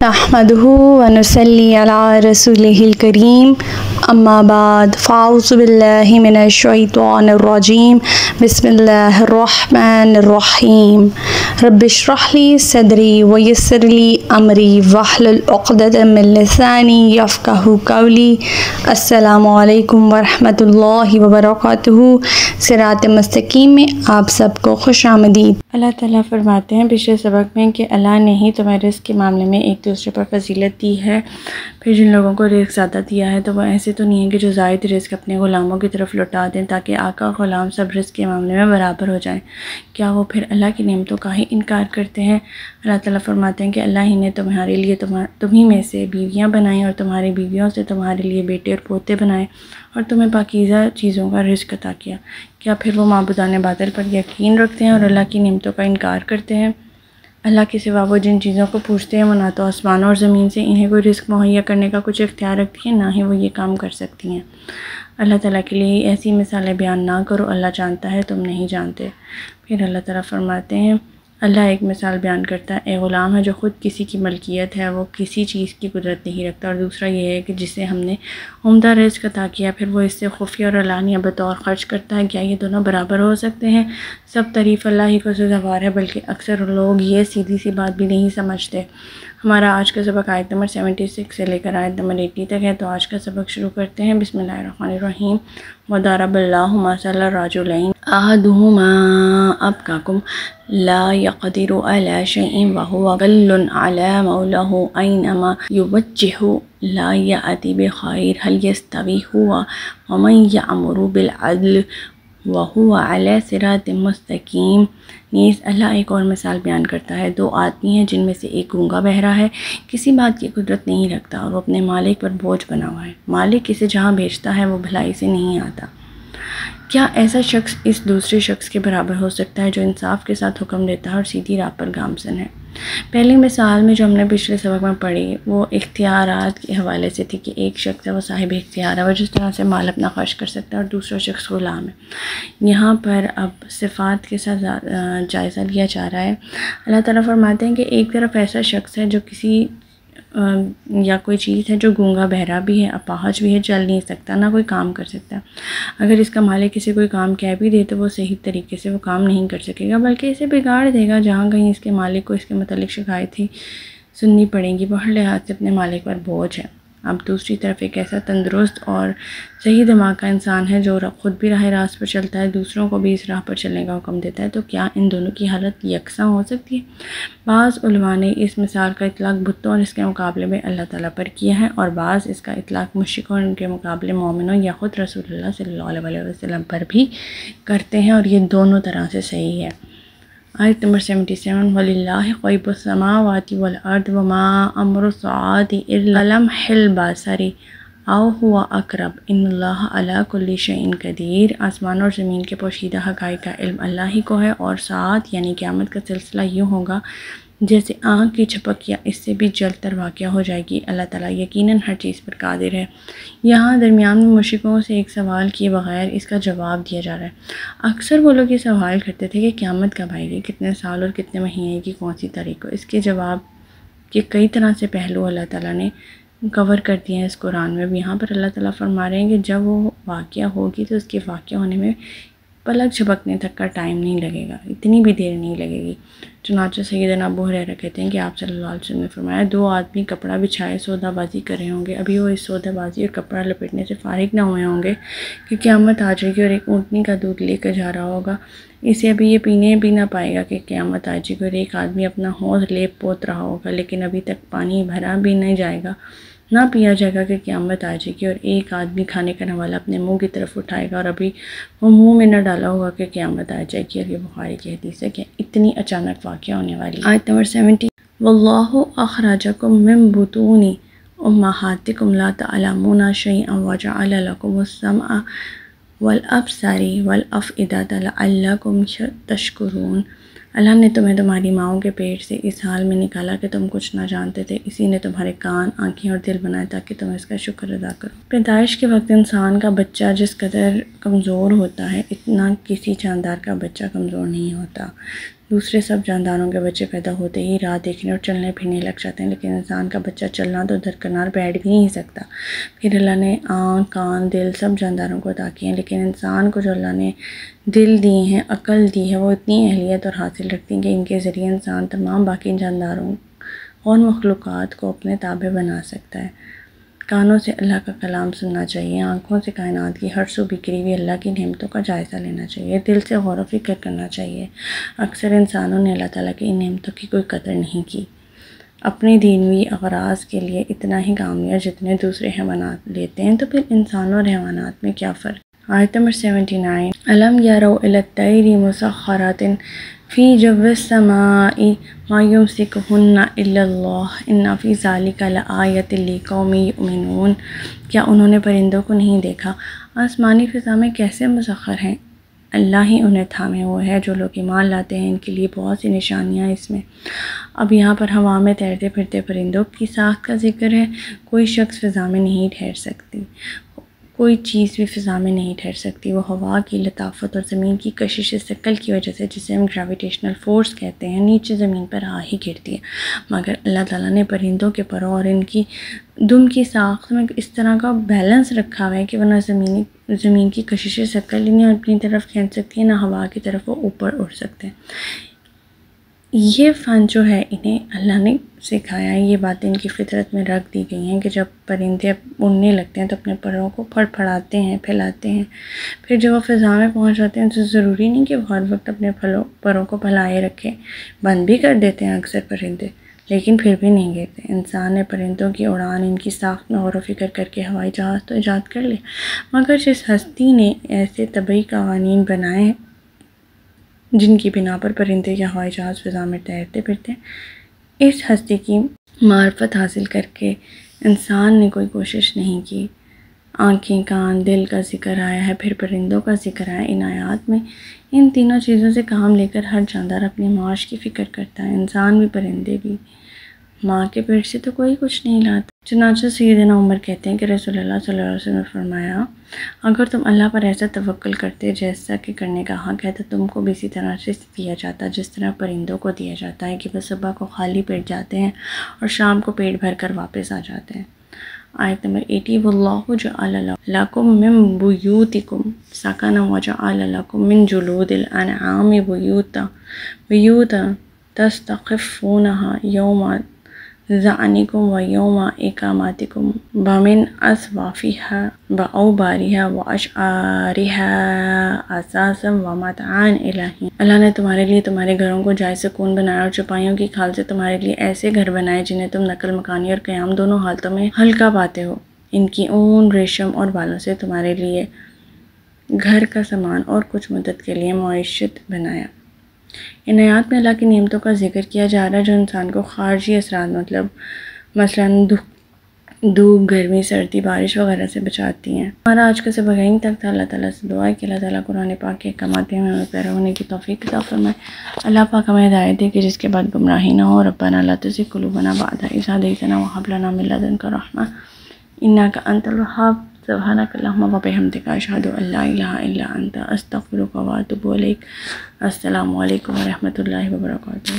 نحمدہ ونصلی علی رسولہ الکریم اما بعد فاعوذ باللہ من الشیطان الرجیم بسم اللہ الرحمن الرحیم رب اشرح لی صدری ویسر لی امری واحلل عقدۃ من لسانی یفقہوا قولی۔ السلام علیکم ورحمۃ اللہ وبرکاتہ۔ صراط مستقیم میں آپ سب کو خوش آمدید۔ اللہ تعالیٰ فرماتے ہیں پچھلے سبق میں کہ اللہ نے ہی تمہیں رزق کے معاملے میں ایک دوسرے پر فضیلت دی ہے، پھر جن لوگوں کو رزق زیادہ دیا ہے تو وہ ایسے تو نہیں ہے کہ جو زائد رزق اپنے غلاموں کی طرف لوٹا دیں تاکہ آقا اور غلام سب رزق کے معاملے میں برابر ہو جائیں۔ کیا وہ پھر اللہ کی نعمتوں کا ہی انکار کرتے ہیں؟ اللہ تعالیٰ فرماتے ہیں کہ اللہ ہی نے تمہارے لیے تمہیں میں سے بیویاں بنائیں اور تمہاری بیویوں سے تمہارے لیے بیٹے اور پوتے بنائے اور تمہیں پاکیزہ چیزوں کا رزق عطا کیا۔ کیا پھر وہ معبودان باطل پر یقین رکھتے ہیں اور اللہ کی نعمتوں کا انکار کرتے ہیں؟ اللہ کے سوا وہ جن چیزوں کو پوچھتے ہیں وہ نہ تو آسمانوں اور زمین سے انہیں کوئی رزق مہیا کرنے کا کچھ اختیار رکھتی ہیں، نہ ہی وہ یہ کام کر سکتی ہیں۔ اللہ تعالیٰ کے لیے ایسی مثالیں بیان نہ کرو، اللہ جانتا ہے تم نہیں جانتے۔ پھر اللہ تعالیٰ فرماتے ہیں اللہ ایک مثال بیان کرتا ہے، اے غلام ہے جو خود کسی کی ملکیت ہے وہ کسی چیز کی قدرت نہیں رکھتا، اور دوسرا یہ ہے کہ جسے ہم نے عمدہ رزق عطا کیا پھر وہ اس سے خفیہ اور علانیہ بطور خرچ کرتا ہے۔ کیا یہ دونوں برابر ہو سکتے ہیں؟ سب تعریف اللہ ہی کو سزاوار ہے، بلکہ اکثر لوگ یہ سیدھی سی بات بھی نہیں سمجھتے۔ ہمارا آج کا سبق آیت نمبر 76 سے لے کر آیت نمبر 80 تک ہے، تو آج کا سبق شروع کرتے ہیں۔ بسم اللہ الرحمن الرحیم۔ وَضَرَبَ اللَّهُ مَثَلًا رَجُلَيْنِ أَحَدُهُمَا أَبْكَمُ لَا يَقْدِرُ عَلَى شَيْءٍ وَهُوَ غَلٌّ عَلَى مَوْلَاهُ أَيْنَمَا يُوَجِّههُ لَا يَأْتِي بِخَيْرٍ هَلْ يَسْتَوِي هُوَ وَمَن يَأْمُرُ بِالْعَدْلِ وَهُوَ عَلَى صِرَاطٍ مُسْتَقِيمٍ۔ نیز اللہ ایک اور مثال بیان کرتا ہے، دو آدمی ہیں جن میں سے ایک گونگا بہرا ہے، کسی بات کی قدرت نہیں رکھتا اور وہ اپنے مالک پر بوجھ بنا ہوا ہے۔ مالک اسے جہاں بھیجتا ہے وہ بھلائی سے نہیں آتا۔ کیا ایسا شخص اس دوسرے شخص کے برابر ہو سکتا ہے جو انصاف کے ساتھ حکم دیتا ہے اور سیدھی راہ پر گامزن ہے؟ پہلی مثال میں جو ہم نے پچھلے سبق میں پڑھی وہ اختیارات کے حوالے سے تھی کہ ایک شخص ہے وہ صاحب اختیار ہے، وہ جس طرح سے مال اپنا خرچ کر سکتا ہے، اور دوسرا شخص غلام ہے۔ یہاں پر اب صفات کے ساتھ جائزہ لیا جا رہا ہے۔ اللہ تعالیٰ فرماتے ہیں کہ ایک طرف ایسا شخص ہے جو کسی یا کوئی چیز ہے جو گونگا بہرا بھی ہے، اپاہج بھی ہے، چل نہیں سکتا، نہ کوئی کام کر سکتا۔ اگر اس کا مالک اسے کوئی کام کہہ بھی دے تو وہ صحیح طریقے سے وہ کام نہیں کر سکے گا، بلکہ اسے بگاڑ دے گا۔ جہاں کہیں اس کے مالک کو اس کے متعلق شکایت ہی سننی پڑیں گی، وہ ہر لحاظ سے اپنے مالک پر بوجھ ہے۔ اب دوسری طرف ایک ایسا تندرست اور صحیح دماغ کا انسان ہے جو خود بھی راہ راست پر چلتا ہے، دوسروں کو بھی اس راہ پر چلنے کا حکم دیتا ہے، تو کیا ان دونوں کی حالت یکساں ہو سکتی ہے؟ بعض علماء نے اس مثال کا اطلاق بتوں اور اس کے مقابلے میں اللہ تعالیٰ پر کیا ہے، اور بعض اس کا اطلاق مشرکوں اور ان کے مقابلے مومنوں یا خود رسول اللہ صلی اللہ علیہ وسلم پر بھی کرتے ہیں، اور یہ دونوں طرح سے صحیح ہے۔ آیت نمبر 77۔ وَلِلَّهِ غَيْبُ السَّمَاوَاتِ وَالْأَرْضِ وَمَا أَمْرُ السَّاعَةِ إِلَّا كَلَمْحِ الْبَصَرِ أَوْ هُوَ أَقْرَبُ إِنَّ اللَّهَ عَلَى كُلِّ شَيْءٍ قَدِيرٌ۔ آسمان اور زمین کے پوشیدہ حقائق کا علم اللہ ہی کو ہے، اور ساعت یعنی قیامت کا سلسلہ یوں ہوگا جیسے آنکھ کی جھپک یا اس سے بھی جلد تر واقعہ ہو جائے گی۔ اللہ تعالیٰ یقیناً ہر چیز پر قادر ہے۔ یہاں درمیان میں مشرکوں سے ایک سوال کیے بغیر اس کا جواب دیا جا رہا ہے۔ اکثر وہ لوگ یہ سوال کرتے تھے کہ قیامت کب آئے گی، کتنے سال اور کتنے مہینے کی کون سی تاریخ کو۔ اس کے جواب کے کئی طرح سے پہلو اللہ تعالیٰ نے کور کر دیا ہے اس قرآن میں۔ یہاں پر اللہ تعالیٰ فرما رہے ہیں کہ جب وہ واقعہ ہوگی تو اس کے واقعہ ہونے میں پلک جھپکنے تک کا ٹائم نہیں لگے گا، اتنی بھی دیر نہیں لگے گی۔ چنانچہ سیدنا ابو ہریرہ کہتے ہیں کہ آپ صلی اللہ علیہ وسلم نے فرمایا، دو آدمی کپڑا بچھائے سودا بازی کر رہے ہوں گے، ابھی وہ اس سودا بازی اور کپڑا لپیٹنے سے فارغ نہ ہوئے ہوں گے کہ قیامت آ جائے گی، اور ایک اونٹنی کا دودھ لے کر جا رہا ہوگا، اسے ابھی یہ پینے بھی نہ پائے گا کہ قیامت آ جائے گی، اور ایک آدمی اپنا حوض لیپ پوت رہا ہوگا لیکن ابھی تک پانی بھرا بھی نہیں جائے گا، نہ پیا جائے گا کہ قیامت آ جائے گی، اور ایک آدمی کھانے کا نوالا اپنے منہ کی طرف اٹھائے گا اور ابھی وہ منہ میں نہ ڈالا ہوگا کہ قیامت آ جائے گی، اور یہ بخاری کی حدیث ہے کہ اتنی اچانک واقعہ ہونے والی۔ آیت نمبر 70۔ وَاللَّهُ أَخْرَجَكُم مِّن بُطُونِ أُمَّهَاتِكُمْ لَا تَعْلَمُونَ شَيْئًا وَجَعَلَ لَكُمُ السَّمْعَ وَالْأَبْصَارَ وَالْأَفْئِدَةَ لَعَلَّكُمْ تَشْكُرُونَ۔ اللہ نے تمہیں تمہاری ماؤں کے پیٹ سے اس حال میں نکالا کہ تم کچھ نہ جانتے تھے، اسی نے تمہارے کان، آنکھیں اور دل بنائے تاکہ تم اس کا شکر ادا کرو۔ پیدائش کے وقت انسان کا بچہ جس قدر کمزور ہوتا ہے اتنا کسی جاندار کا بچہ کمزور نہیں ہوتا۔ دوسرے سب جانداروں کے بچے پیدا ہوتے ہی راہ دیکھنے اور چلنے پھرنے لگ جاتے ہیں، لیکن انسان کا بچہ چلنا تو درکنار بیٹھ بھی نہیں سکتا۔ پھر اللہ نے آنکھ، کان، دل سب جانداروں کو عطا کیے ہیں، لیکن انسان کو جو اللہ نے دل دیے ہیں، عقل دی ہے، وہ اتنی اہلیت اور حاصل رکھتی ہیں کہ ان کے ذریعے انسان تمام باقی جانداروں اور مخلوقات کو اپنے تابع بنا سکتا ہے۔ کانوں سے اللہ کا کلام سننا چاہیے، آنکھوں سے کائنات کی ہر سو بکھری ہوئی اللہ کی نعمتوں کا جائزہ لینا چاہیے، دل سے غور و فکر کرنا چاہیے۔ اکثر انسانوں نے اللہ تعالیٰ کی ان نعمتوں کی کوئی قدر نہیں کی، اپنی دینوی اغراض کے لیے اتنا ہی کام لیا جتنے دوسرے حیوانات لیتے ہیں، تو پھر انسانوں اور حیوانات میں کیا فرق؟ آیت نمبر 79، أَلَمْ يَرَوْا إِلَى الطَّيْرِ مُسَخَّرَاتٍ فِي جَوِّ السَّمَاءِ مَا يُمْسِكُهُنَّ إِلَّا اللَّهُ إِنَّ فِي ذَلِكَ لَآيَةً لِقَوْمٍ يُؤْمِنُونَ۔ کیا انہوں نے پرندوں کو نہیں دیکھا؟ آسمانی فضا میں کیسے مسخر ہیں، اللہ ہی انہیں تھامے ہوئے ہے۔ جو لوگ ایمان لاتے ہیں ان کے لیے بہت سی نشانیاں اس میں۔ اب یہاں پر ہوا میں تیرتے پھرتے پرندوں کی ساخت کا ذکر ہے۔ کوئی شخص فضا میں نہیں ٹھہر سکتی، کوئی چیز بھی فضا میں نہیں ٹھہر سکتی، وہ ہوا کی لطافت اور زمین کی کشش ثقل کی وجہ سے، جسے ہم گریویٹیشنل فورس کہتے ہیں، نیچے زمین پر آ ہی گرتی ہے۔ مگر اللہ تعالیٰ نے پرندوں کے پروں اور ان کی دم کی ساخت میں اس طرح کا بیلنس رکھا ہوا ہے کہ وہ نہ زمین کی کشش ثقل انہیں اپنی طرف کھینچ سکتی ہے، نہ ہوا کی طرف وہ اوپر اڑ سکتے ہیں۔ یہ فن جو ہے انہیں اللہ نے سکھایا ہے، یہ باتیں ان کی فطرت میں رکھ دی گئی ہیں کہ جب پرندے اڑنے لگتے ہیں تو اپنے پروں کو پھڑاتے ہیں، پھیلاتے ہیں، پھر جب وہ فضا میں پہنچ جاتے ہیں تو ضروری نہیں کہ وہ ہر وقت اپنے پروں کو پھیلائے رکھیں، بند بھی کر دیتے ہیں اکثر پرندے، لیکن پھر بھی نہیں گرتے۔ انسان نے پرندوں کی اڑان، ان کی ساخت میں غور و فکر کر کے ہوائی جہاز تو ایجاد کر لیا، مگر جس ہستی نے ایسے طبعی قوانین بنائے ہیں جن کی بنا پر پرندے یا ہوائی جہاز فضا میں تیرتے پھرتے ہیں، اس ہستی کی معرفت حاصل کر کے انسان نے کوئی کوشش نہیں کی۔ آنکھیں، کان، دل کا ذکر آیا ہے، پھر پرندوں کا ذکر آیا۔ ان آیات میں ان تینوں چیزوں سے کام لے کر ہر جاندار اپنے معاش کی فکر کرتا ہے، انسان بھی پرندے بھی۔ ماں کے پیٹ سے تو کوئی کچھ نہیں لاتا۔ چنانچہ سیدنا عمر کہتے ہیں کہ رسول اللہ صلی اللہ علیہ وسلم نے فرمایا، اگر تم اللہ پر ایسا توکل کرتے جیسا کہ کرنے کا حق ہے تو تم کو بھی اسی طرح سے دیا جاتا جس طرح پرندوں کو دیا جاتا ہے کہ وہ صبح کو خالی پیٹ جاتے ہیں اور شام کو پیٹ بھر کر واپس آ جاتے ہیں۔ آیت نمبر 80، وَاللَّهُ جَعَلَ لَكُم مِّن بُيُوتِكُمْ سَكَنًا وَجَعَلَ لَكُم مِّن جُلُودِ الْأَنْعَامِ بُيُوتًا تَسْتَخِفُونَهَا يَوْمَ ظَعْنِكُمْ وَيَوْمَ إِقَامَتِكُمْ وَمِنْ أَصْوَافِهَا وَأَوْبَارِهَا وَأَشْعَارِهَا أَثَاثًا وَمَتَاعًا إِلَىٰ حِينٍ۔ اللہ نے تمہارے لیے تمہارے گھروں کو جائے سکون بنایا اور چوپایوں کی کھال سے تمہارے لیے ایسے گھر بنائے جنہیں تم نقل مکانی اور قیام دونوں حالتوں میں ہلکا پاتے ہو۔ ان کی اون، ریشم اور بالوں سے تمہارے لیے گھر کا سامان اور کچھ مدت کے لیے معیشت بنایا۔ ان آیات میں اللہ کی نعمتوں کا ذکر کیا جا رہا ہے جو انسان کو خارجی اثرات مثلاً دھوپ، گرمی، سردی، بارش وغیرہ سے بچاتی ہیں۔ ہمارا آج کا سبق یہیں تک تھا۔ اللہ تعالیٰ سے دعا ہے کہ اللہ تعالیٰ قرآن پاک کے احکامات میں ہمیں پیرا ہونے کی توفیق عطا فرمائے۔ اللہ پاک ہمیں ہدایت دے کہ جس کے بعد گمراہی نہ ہو۔ ربنا لا تزغ قلوبنا بعد إذ هديتنا وهب لنا من لدنك رحمة إنك أنت الوهاب۔ سبحانك اللهم وبحمدك أشهد أن لا إله إلا أنت أستغفرك وأتوب إليك۔ السلام علیکم ورحمۃ اللہ وبرکاتہ۔